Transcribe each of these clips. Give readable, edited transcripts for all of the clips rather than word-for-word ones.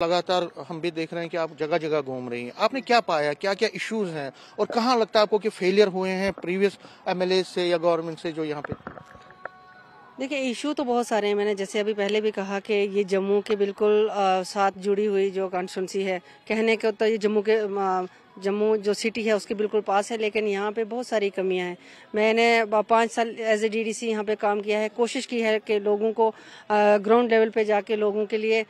लगातार हम भी देख रहे हैं कि आप जगह जगह घूम रही हैं। आपने क्या पाया, क्या क्या इश्यूज हैं और कहाँ लगता है आपको कि फेलियर हुए हैं प्रीवियस एमएलए से या गवर्नमेंट से जो यहाँ पे? देखिए, इशू तो बहुत सारे हैं। मैंने जैसे अभी पहले भी कहा कि ये जम्मू के बिल्कुल साथ जुड़ी हुई जो कॉन्स्टिट्यूंसी है, कहने को तो ये जम्मू जो सिटी है उसके बिल्कुल पास है, लेकिन यहाँ पे बहुत सारी कमियां हैं। मैंने 5 साल एज ए डीडीसी यहाँ पे काम किया है, कोशिश की है कि लोगों को ग्राउंड लेवल पे जाके लोगों के लिए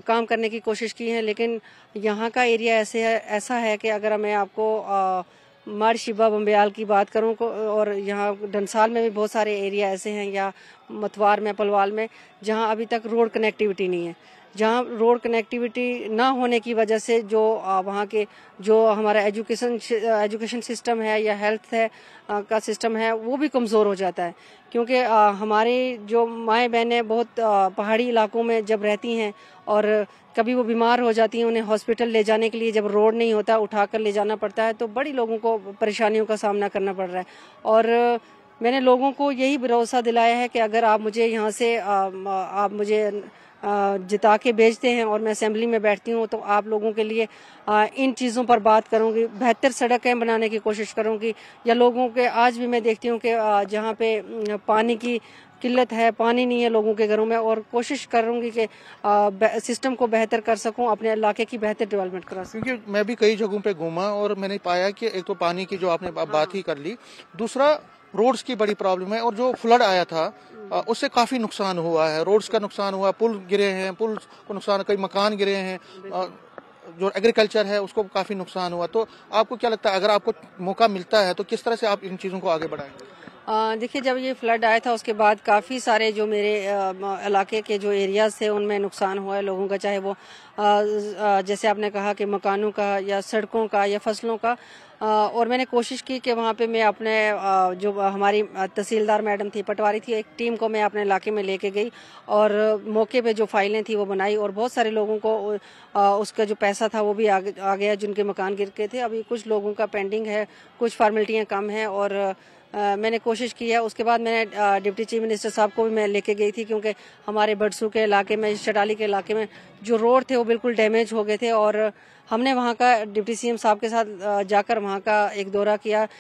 काम करने की कोशिश की है, लेकिन यहाँ का एरिया ऐसा है कि अगर मैं आपको मार शिबा बम्बयाल की बात करूं और यहाँ डंसाल में भी बहुत सारे एरिया ऐसे हैं, या मतवार में, पलवाल में, जहाँ अभी तक रोड कनेक्टिविटी नहीं है। जहाँ रोड कनेक्टिविटी ना होने की वजह से जो वहाँ के जो हमारा एजुकेशन सिस्टम है या हेल्थ है का सिस्टम है वो भी कमज़ोर हो जाता है, क्योंकि हमारी जो माएँ बहनें बहुत पहाड़ी इलाकों में जब रहती हैं और कभी वो बीमार हो जाती हैं, उन्हें हॉस्पिटल ले जाने के लिए जब रोड नहीं होता उठाकर ले जाना पड़ता है, तो बड़ी लोगों को परेशानियों का सामना करना पड़ रहा है। और मैंने लोगों को यही भरोसा दिलाया है कि अगर आप मुझे यहाँ से आप मुझे जिता के भेजते हैं और मैं असेंबली में बैठती हूँ, तो आप लोगों के लिए इन चीज़ों पर बात करूँगी, बेहतर सड़कें बनाने की कोशिश करूँगी, या लोगों के आज भी मैं देखती हूँ कि जहाँ पे पानी की किल्लत है, पानी नहीं है लोगों के घरों में, और कोशिश करूंगी कि सिस्टम को बेहतर कर सकूं, अपने इलाके की बेहतर डेवलपमेंट करा सकूं। क्योंकि मैं भी कई जगहों पे घूमा और मैंने पाया कि एक तो पानी की जो आपने बात ही कर ली, दूसरा रोड्स की बड़ी प्रॉब्लम है, और जो फ्लड आया था उससे काफी नुकसान हुआ है। रोड्स का नुकसान हुआ, पुल गिरे हैं, पुल को नुकसान, कई मकान गिरे हैं, जो एग्रीकल्चर है उसको काफी नुकसान हुआ। तो आपको क्या लगता है, अगर आपको मौका मिलता है तो किस तरह से आप इन चीजों को आगे बढ़ाएंगे? देखिए, जब ये फ्लड आया था उसके बाद काफ़ी सारे जो मेरे इलाके के जो एरियाज थे उनमें नुकसान हुआ है लोगों का, चाहे वो जैसे आपने कहा कि मकानों का या सड़कों का या फसलों का। और मैंने कोशिश की कि वहाँ पे मैं अपने जो हमारी तहसीलदार मैडम थी, पटवारी थी, एक टीम को मैं अपने इलाके में लेके गई और मौके पे जो फाइलें थी वो बनाई, और बहुत सारे लोगों को उसका जो पैसा था वो भी आ गया जिनके मकान गिर के थे। अभी कुछ लोगों का पेंडिंग है, कुछ फॉर्मेलिटियाँ कम हैं, और मैंने कोशिश की है। उसके बाद मैंने डिप्टी चीफ मिनिस्टर साहब को भी मैं लेके गई थी, क्योंकि हमारे बडसू के इलाके में, शटाली के इलाके में जो रोड थे वो बिल्कुल डैमेज हो गए थे, और हमने वहाँ का डिप्टी सीएम साहब के साथ जाकर वहाँ का एक दौरा किया।